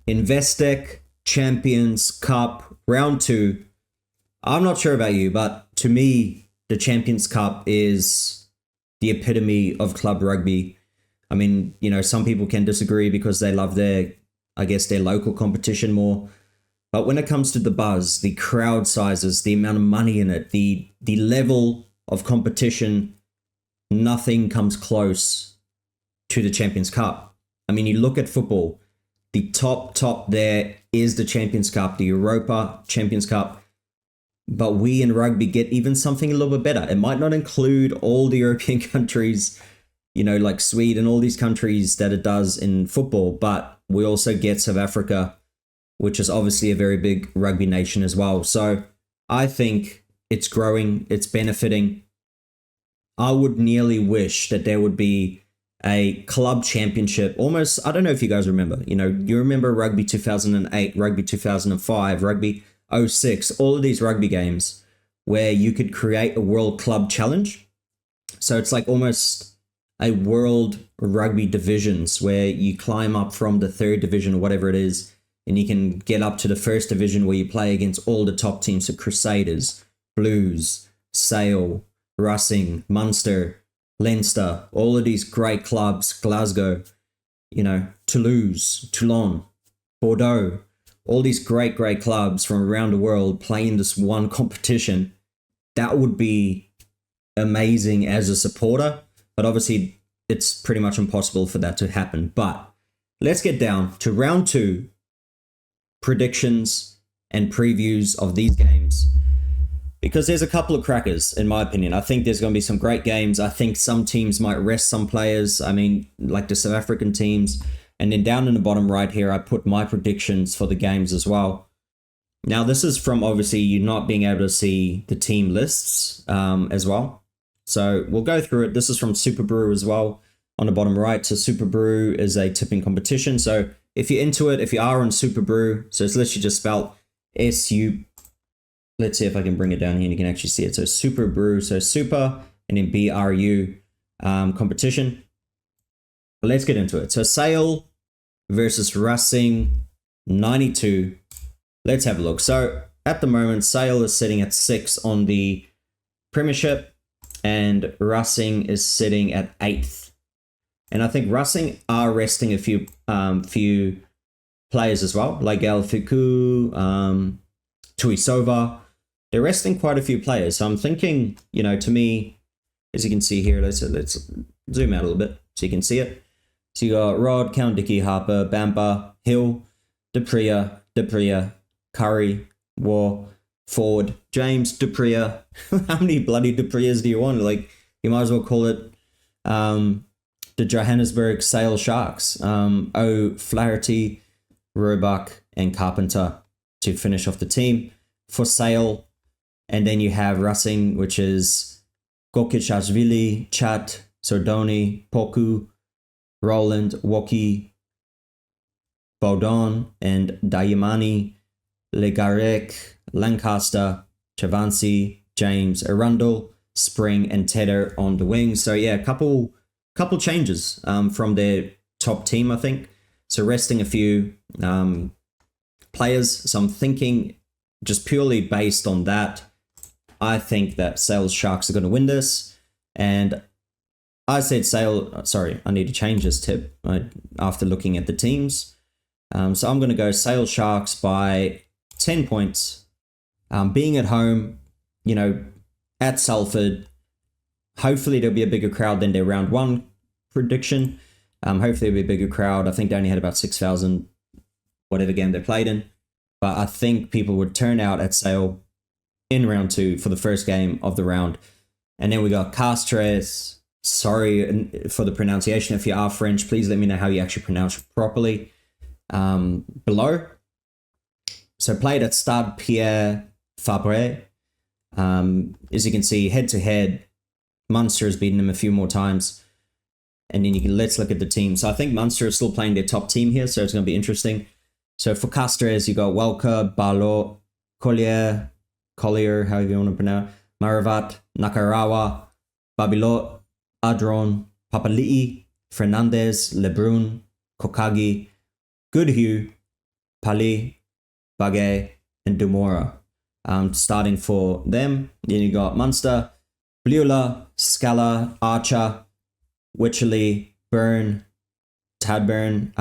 Investec Champions Cup round 2. I'm not sure about you, but to me, the Champions Cup is the epitome of club rugby. I mean, some people can disagree because they love their local competition more. But when it comes to the buzz, the crowd sizes, the amount of money in it, the level of competition, nothing comes close to the Champions Cup. I mean, you look at football, the top there is the Champions Cup, the Europa Champions Cup. But we in rugby get even something a little bit better. It might not include all the European countries, like Sweden, all these countries that it does in football, but we also get South Africa, which is obviously a very big rugby nation as well. So I think it's growing, it's benefiting. I would nearly wish that there would be a club championship, almost, I don't know if you guys remember, you remember Rugby 2008, Rugby 2005, Rugby 06, all of these rugby games where you could create a world club challenge. So it's like almost a world rugby divisions where you climb up from the 3rd division or whatever it is, and you can get up to the 1st division where you play against all the top teams. So Crusaders, Blues, Sale, Racing, Munster, Leinster, all of these great clubs, Glasgow, Toulouse, Toulon, Bordeaux, all these great clubs from around the world playing this one competition. That would be amazing as a supporter, but obviously it's pretty much impossible for that to happen. But let's get down to round 2, predictions and previews of these games, because there's a couple of crackers, in my opinion. I think there's going to be some great games. I think some teams might rest some players. I mean, like the South African teams. And then down in the bottom right here, I put my predictions for the games as well. Now, this is from obviously you not being able to see the team lists as well. So we'll go through it. This is from Super Brew as well on the bottom right. So Super Brew is a tipping competition. So if you're into it, if you are on Super Brew, so it's literally just spelled S-U. Let's see if I can bring it down here and you can actually see it. So Super Brew, so Super and then B-R-U competition. But let's get into it. So Sale versus Racing 92. Let's have a look. So at the moment, Sale is sitting at 6 on the Premiership and Racing is sitting at 8th. And I think Racing are resting a few players as well, like El Fiku, Tuisova. They're resting quite a few players. So I'm thinking, to me, as you can see here, let's zoom out a little bit so you can see it. So you got Rod, Count Dickie, Harper, Bampa, Hill, Dupria, Curry, War, Ford, James, Dupria. How many bloody Duprias do you want? Like, you might as well call it the Johannesburg Sale Sharks. O'Flaherty, Roebuck, and Carpenter to finish off the team for Sale. And then you have Racing, which is Gokichashvili, Chat, Sordoni, Poku, Roland, Woki, Baudon, and Dayamani, Legarek, Lancaster, Chavansi, James, Arundel, Spring, and Tedder on the wings. So yeah, a couple changes from their top team, I think. So resting a few players. So I'm thinking just purely based on that, I think that Sale's Sharks are going to win this. And I said Sale, sorry, I need to change this tip after looking at the teams. So I'm going to go Sale Sharks by 10 points. Being at home, at Salford, hopefully there'll be a bigger crowd than their round 1 prediction. Hopefully there'll be a bigger crowd. I think they only had about 6,000, whatever game they played in. But I think people would turn out at Sale in round 2 for the first game of the round. And then we got Castres. Sorry for the pronunciation. If you are French, please let me know how you actually pronounce it properly. Below. So played at Stade Pierre Fabre. As you can see, head-to-head, Munster has beaten them a few more times. And then let's look at the team. So I think Munster is still playing their top team here, so it's going to be interesting. So for Castres, you got Welker, Barlot, Collier, however you want to pronounce, Maravat, Nakarawa, Babilot, Adron, Papali'i, Fernandez, Lebrun, Kokagi, Goodhue, Pali, Bagay, and Dumora. Starting for them, then you got Munster, Beulah, Scala, Archer, Wycherley, Byrne, Tadburn,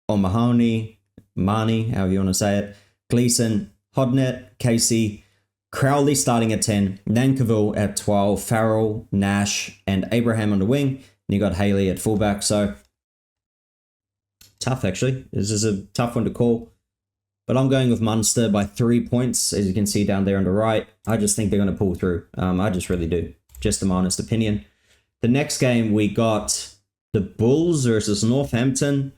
O'Mahony, Marnie, however you want to say it, Gleeson, Hodnett, Casey, Crowley starting at 10, Nankivell at 12, Farrell, Nash, and Abraham on the wing. And you got Haley at fullback. So tough, actually. This is a tough one to call. But I'm going with Munster by 3 points, as you can see down there on the right. I just think they're going to pull through. I just really do. Just a honest opinion. The next game, we got the Bulls versus Northampton.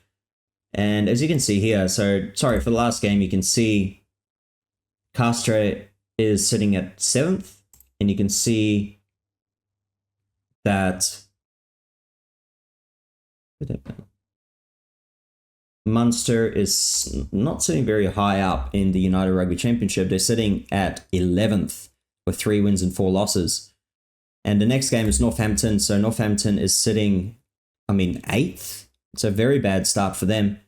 And as you can see here, so sorry, for the last game, you can see Castro is sitting at 7th. And you can see that Munster is not sitting very high up in the United Rugby Championship. They're sitting at 11th with 3 wins and 4 losses. And the next game is Northampton. So Northampton is sitting, 8th. It's a very bad start for them.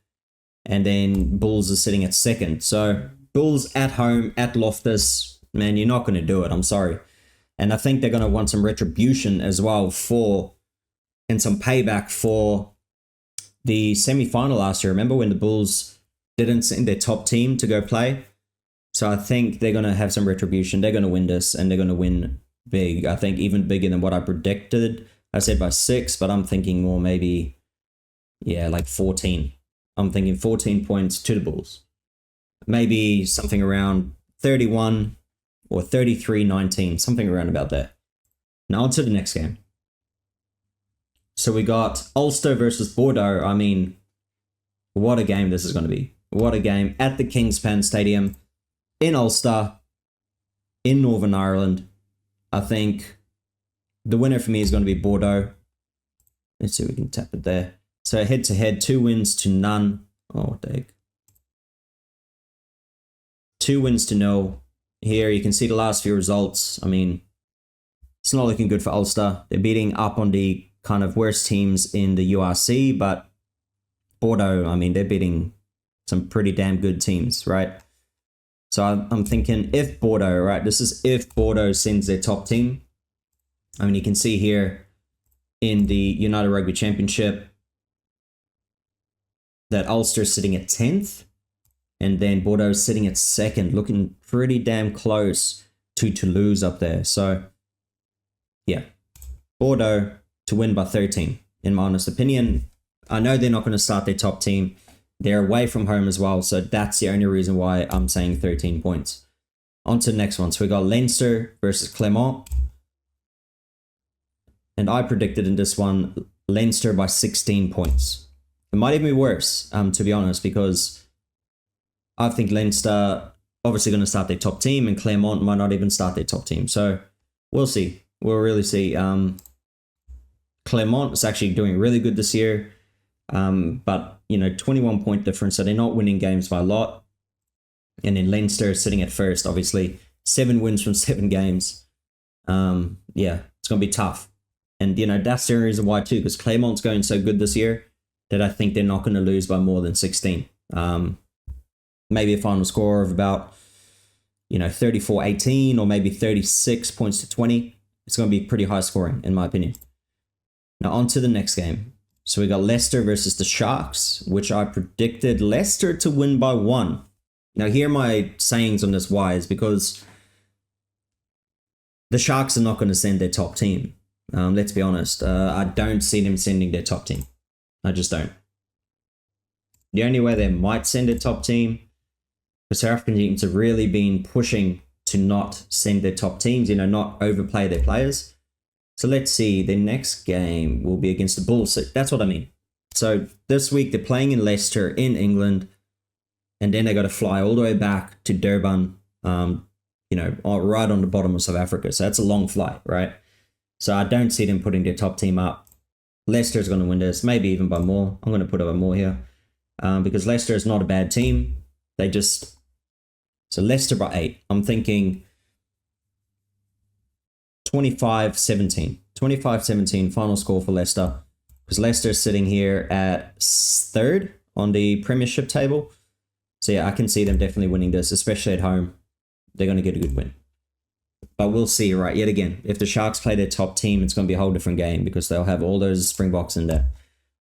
And then Bulls is sitting at 2nd. So Bulls at home, at Loftus, man, you're not going to do it. I'm sorry. And I think they're going to want some retribution as well and some payback for the semi-final last year. Remember when the Bulls didn't send their top team to go play? So I think they're going to have some retribution. They're going to win this, and they're going to win big. I think even bigger than what I predicted. I said by 6, but I'm thinking more maybe, like 14. I'm thinking 14 points to the Bulls. Maybe something around 31 or 33-19, something around about there. Now on to the next game. So we got Ulster versus Bordeaux. What a game this is going to be. What a game at the Kingspan Stadium in Ulster, in Northern Ireland. I think the winner for me is going to be Bordeaux. Let's see if we can tap it there. So head-to-head, 2 wins to none. Oh, dang. 2 wins to 0. Here you can see the last few results. It's not looking good for Ulster. They're beating up on the kind of worst teams in the URC, but Bordeaux, they're beating some pretty damn good teams, right? So I'm thinking if Bordeaux, right, this is if Bordeaux sends their top team. You can see here in the United Rugby Championship that Ulster is sitting at 10th, and then Bordeaux is sitting at 2nd, looking pretty damn close to Toulouse up there. So, yeah, Bordeaux to win by 13, in my honest opinion. I know they're not going to start their top team. They're away from home as well, so that's the only reason why I'm saying 13 points. On to the next one. So we got Leinster versus Clermont. And I predicted in this one, Leinster by 16 points. It might even be worse, to be honest, because I think Leinster obviously going to start their top team, and Clermont might not even start their top team. So we'll see. We'll really see. Clermont is actually doing really good this year, but 21 point difference, so they're not winning games by a lot. And then Leinster is sitting at first, obviously 7 wins from 7 games. It's going to be tough. And that's the reason why too, because Clermont's going so good this year that I think they're not going to lose by more than 16. Maybe a final score of about 34-18 or maybe 36 points to 20. It's going to be pretty high scoring in my opinion. Now on to the next game. So we got Leicester versus the Sharks, which I predicted Leicester to win by 1. Now here are my sayings on this why is because the Sharks are not going to send their top team. Let's be honest. I don't see them sending their top team. I just don't. The only way they might send their top team, the South African teams have really been pushing to not send their top teams, not overplay their players. So let's see, their next game will be against the Bulls. So that's what I mean. So this week they're playing in Leicester in England, and then they got to fly all the way back to Durban, right on the bottom of South Africa. So that's a long flight, right? So I don't see them putting their top team up. Leicester's going to win this, maybe even by more. I'm going to put over more here because Leicester is not a bad team. So Leicester by 8. I'm thinking 25-17. 25-17 final score for Leicester, because Leicester is sitting here at 3rd on the Premiership table. So yeah, I can see them definitely winning this, especially at home. They're going to get a good win. But we'll see, right? Yet again, if the Sharks play their top team, it's going to be a whole different game because they'll have all those Springboks in there.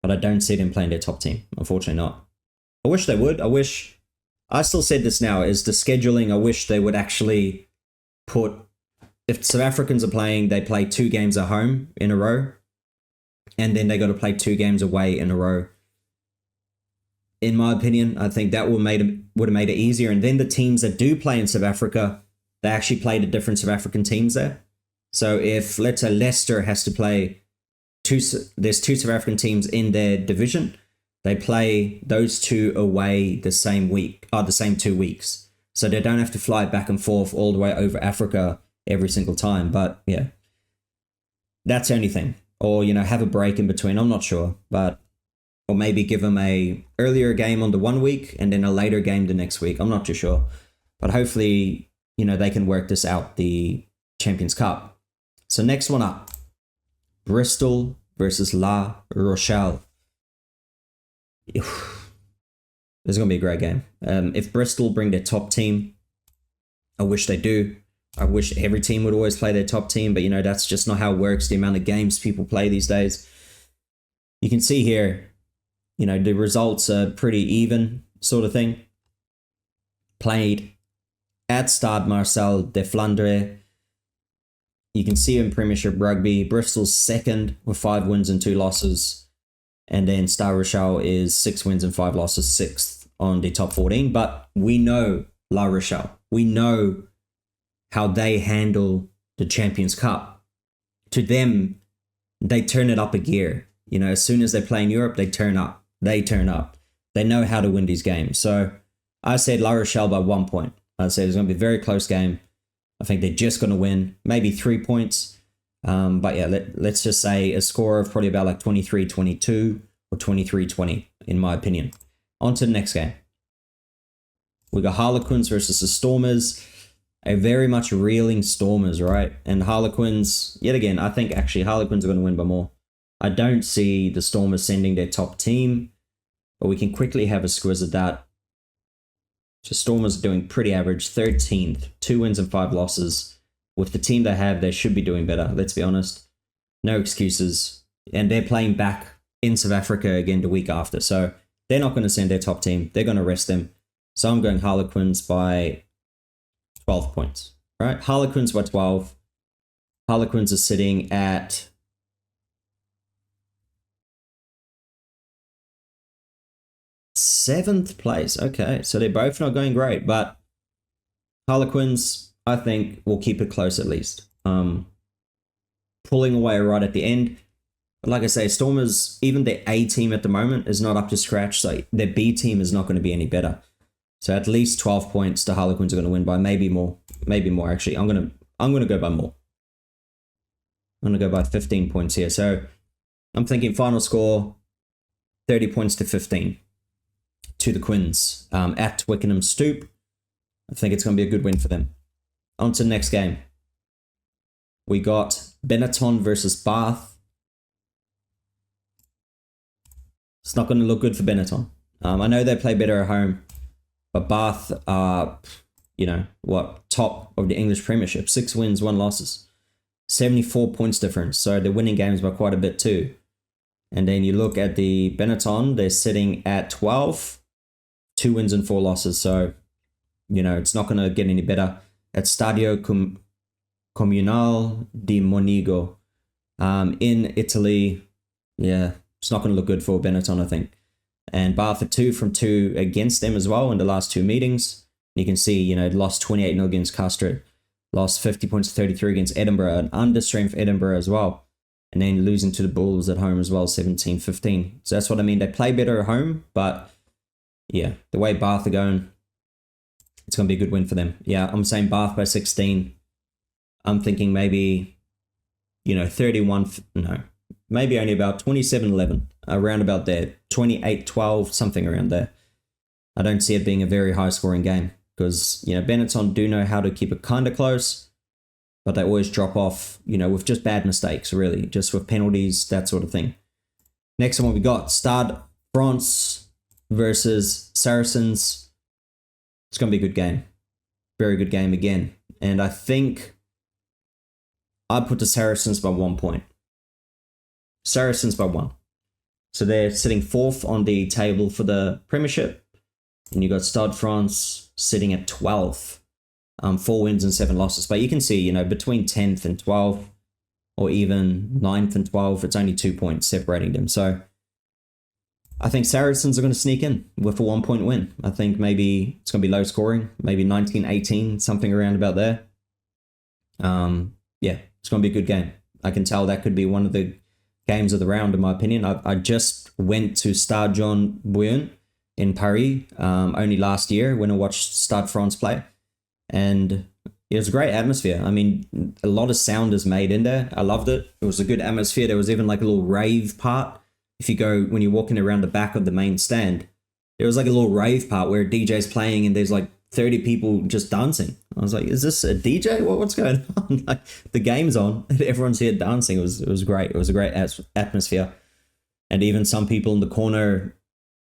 But I don't see them playing their top team. Unfortunately not. I wish they would. I still said this now, is the scheduling, I wish they would actually put, if South Africans are playing, they play 2 games at home in a row, and then they got to play 2 games away in a row. In my opinion, I think that would have made it easier. And then the teams that do play in South Africa, they actually play the different South African teams there. So if, let's say, Leicester has to play there's 2 South African teams in their division, they play those 2 away the same week, or the same 2 weeks. So they don't have to fly back and forth all the way over Africa every single time. But yeah, that's the only thing. Or, have a break in between. I'm not sure, or maybe give them a earlier game on the 1 week and then a later game the next week. I'm not too sure. But hopefully, they can work this out, the Champions Cup. So next one up, Bristol versus La Rochelle. This is going to be a great game. If Bristol bring their top team, I wish they do. I wish every team would always play their top team, but that's just not how it works, the amount of games people play these days. You can see here, the results are pretty even sort of thing. Played at Stade Marcel de Flandre. You can see in Premiership Rugby, Bristol's second with 5 wins and 2 losses. And then Stade Rochelle is 6 wins and 5 losses, 6th on the top 14. But we know La Rochelle. We know how they handle the Champions Cup. To them, they turn it up a gear. As soon as they play in Europe, they turn up. They know how to win these games. So I said La Rochelle by 1 point. I said it's going to be a very close game. I think they're just going to win, maybe 3 points. But yeah, let's just say a score of probably about like 23-22 or 23-20, in my opinion. On to the next game. We got Harlequins versus the Stormers. A very much reeling Stormers, right? And Harlequins, yet again, I think actually Harlequins are going to win by more. I don't see the Stormers sending their top team, but we can quickly have a squiz at that. So Stormers are doing pretty average, 13th, 2 wins and 5 losses. With the team they have, they should be doing better, let's be honest. No excuses. And they're playing back in South Africa again the week after. So they're not going to send their top team. They're going to rest them. So I'm going Harlequins by 12 points, right? Harlequins by 12. Harlequins are sitting at 7th place. Okay, so they're both not going great, but Harlequins, I think, will keep it close at least. Pulling away right at the end. But like I say, Stormers, even their A team at the moment is not up to scratch, so their B team is not going to be any better. So at least 12 points the Harlequins are going to win by, maybe more actually. I'm going to go by more. I'm going to go by 15 points here. So I'm thinking final score 30 points to 15 to the Quins at Twickenham Stoop. I think it's going to be a good win for them. On to the next game. We got Benetton versus Bath. It's not going to look good for Benetton. I know they play better at home, but Bath are, top of the English Premiership. 6 wins, 1 losses. 74 points difference. So they're winning games by quite a bit too. And then you look at the Benetton, they're sitting at 12, 2 wins and 4 losses. So, it's not going to get any better. At Stadio Comunale di Monigo in Italy, yeah, it's not going to look good for Benetton, I think. And Bath are 2 from 2 against them as well in the last 2 meetings. You can see, lost 28-0 against Castres, lost 50 points to 33 against Edinburgh, an understrength Edinburgh as well. And then losing to the Bulls at home as well, 17-15. So that's what I mean. They play better at home, but yeah, the way Bath are going, it's going to be a good win for them. Yeah, I'm saying Bath by 16. I'm thinking maybe, 31, no, maybe only about 27-11, around about there, 28-12, something around there. I don't see it being a very high scoring game because, Benetton do know how to keep it kind of close, but they always drop off, with just bad mistakes, really, just with penalties, that sort of thing. Next one we got Stade France versus Saracens. It's going to be a good game. Very good game again. And I think I'd put the Saracens by 1 point. Saracens by 1. So they're sitting 4th on the table for the Premiership. And you got Stade France sitting at 12th. 4 wins and 7 losses. But you can see, you know, between 10th and 12th, or even 9th and 12th, it's only 2 points separating them. So I think Saracens are going to sneak in with a 1 point win. I think maybe it's going to be low scoring, maybe 19-18, something around about there. Yeah, it's going to be a good game. I can tell that could be one of the games of the round, in my opinion. I just went to Stade Jean Bouillon in Paris only last year when I watched Stade France play. And it was a great atmosphere. I mean, a lot of sound is made in there. I loved it. It was a good atmosphere. There was even like a little rave part. If you go, when you're walking around the back of the main stand, there was like a little rave part where DJ's playing and there's like 30 people just dancing. I was like, is this a DJ? What's going on? Like, the game's on and everyone's here dancing. It was great. It was a great atmosphere. And even some people in the corner,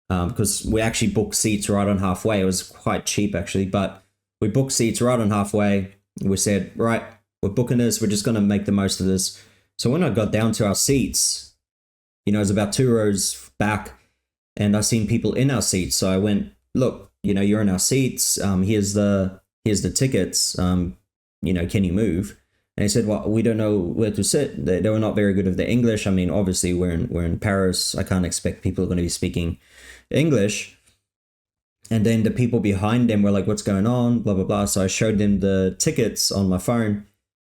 because we actually booked seats right on halfway. It was quite cheap actually, but we booked seats right on halfway. We said, right, we're booking this. We're just going to make the most of this. So when I got down to our seats, you know, it was about 2 rows back and I seen people in our seats. So I went, look, you know, you're in our seats. Here's the tickets. You know, can you move? And they said, well, we don't know where to sit. They were not very good at their English. I mean, obviously we're in Paris. I can't expect people are going to be speaking English. And then the people behind them were like, what's going on? Blah, blah, blah. So I showed them the tickets on my phone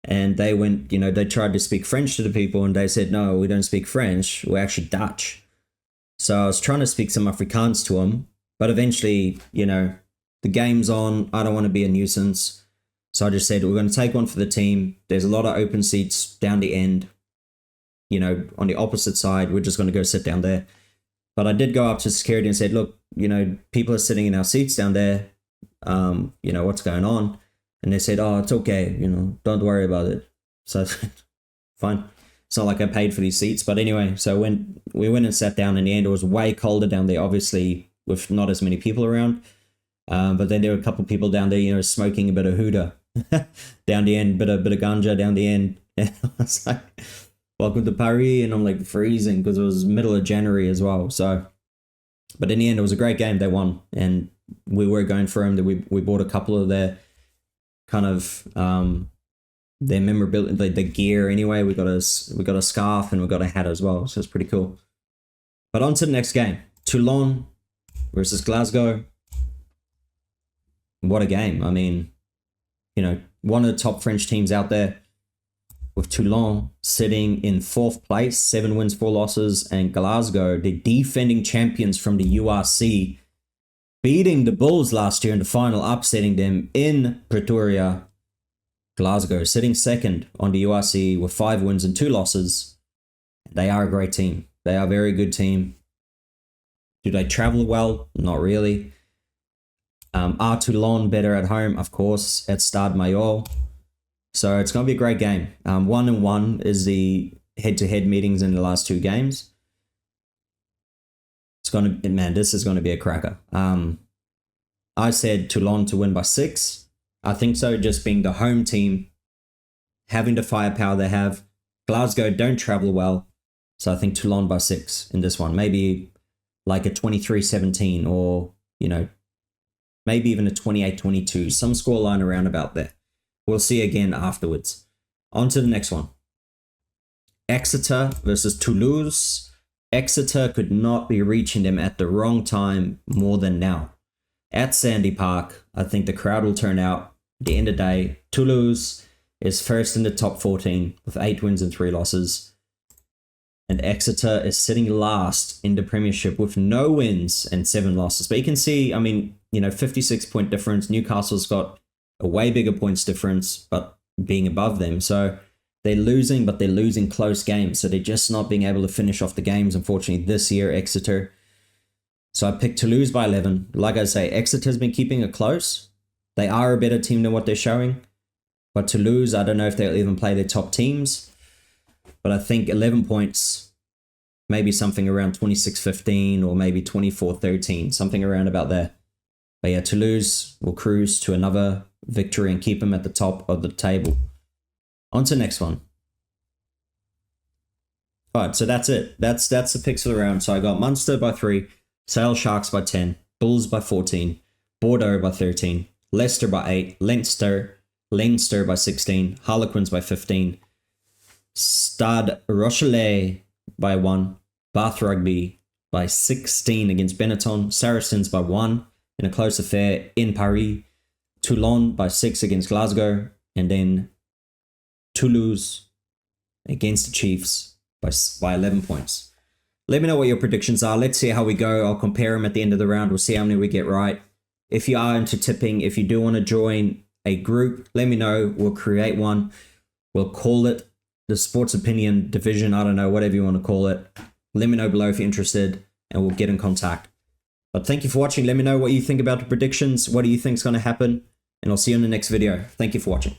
and they went, you know, they tried to speak French to the people and they said, no, we don't speak French. We're actually Dutch. So I was trying to speak some Afrikaans to them, but eventually, you know, the game's on. I don't want to be a nuisance. So I just said, we're going to take one for the team. There's a lot of open seats down the end, you know, on the opposite side. We're just going to go sit down there. But I did go up to security and said, look, you know, people are sitting in our seats down there. You know, what's going on? And they said, oh, it's okay. You know, don't worry about it. So fine. It's not like I paid for these seats. But anyway, so when we went and sat down in the end, it was way colder down there, obviously, with not as many people around. But then there were a couple of people down there, you know, smoking a bit of hooter down the end, bit of ganja down the end. And I was like, welcome to Paris. And I'm like freezing because it was middle of January as well. So, but in the end, it was a great game. They won. And we were going for them. We bought a couple of their kind of their memorabilia, the gear anyway. We got a scarf and we got a hat as well. So it's pretty cool. But on to the next game. Toulon versus Glasgow. What a game. I mean, you know, one of the top French teams out there, with Toulon sitting in 4th place, 7 wins, 4 losses, and Glasgow, the defending champions from the URC, beating the Bulls last year in the final, upsetting them in Pretoria. Glasgow sitting 2nd on the URC with 5 wins and 2 losses. They are a great team. They are a very good team. Do they travel well? Not really. Are Toulon better at home? Of course, at Stade Maillot. So it's going to be a great game. 1-1 is the head-to-head meetings in the last 2 games. It's going to, man, this is going to be a cracker. I said Toulon to win by 6. I think so, just being the home team, having the firepower they have. Glasgow don't travel well. So I think Toulon by 6 in this one. Maybe like a 23-17 or, you know, maybe even a 28-22. Some scoreline around about there. We'll see again afterwards. On to the next one. Exeter versus Toulouse. Exeter could not be reaching them at the wrong time more than now. At Sandy Park, I think the crowd will turn out. At the end of the day, Toulouse is first in the top 14 with 8 wins and 3 losses. And Exeter is sitting last in the Premiership with no wins and 7 losses. But you can see, I mean, you know, 56-point difference. Newcastle's got a way bigger points difference, but being above them. So they're losing, but they're losing close games. So they're just not being able to finish off the games, unfortunately, this year, Exeter. So I picked Toulouse by 11. Like I say, Exeter's been keeping it close. They are a better team than what they're showing. But Toulouse, I don't know if they'll even play their top teams. But I think 11 points, maybe something around 26-15 or maybe 24-13, something around about there. But yeah, Toulouse will cruise to another victory and keep them at the top of the table. On to the next one. All right, so that's it. That's the picks for the round. So I got Munster by 3, Sale Sharks by 10, Bulls by 14, Bordeaux by 13, Leicester by 8, Leinster by 16, Harlequins by 15, Stade Rochelet by 1, Bath Rugby by 16 against Benetton, Saracens by 1 in a close affair in Paris, Toulon by 6 against Glasgow, and then Toulouse against the Chiefs by 11 points. Let me know what your predictions are. Let's see how we go. I'll compare them at the end of the round. We'll see how many we get right. If you are into tipping, if you do want to join a group, let me know. We'll create one. We'll call it the Sports Opinion Division. I don't know, whatever you want to call it. Let me know below if you're interested, and we'll get in contact. But thank you for watching. Let me know what you think about the predictions. What do you think is going to happen? And I'll see you in the next video. Thank you for watching.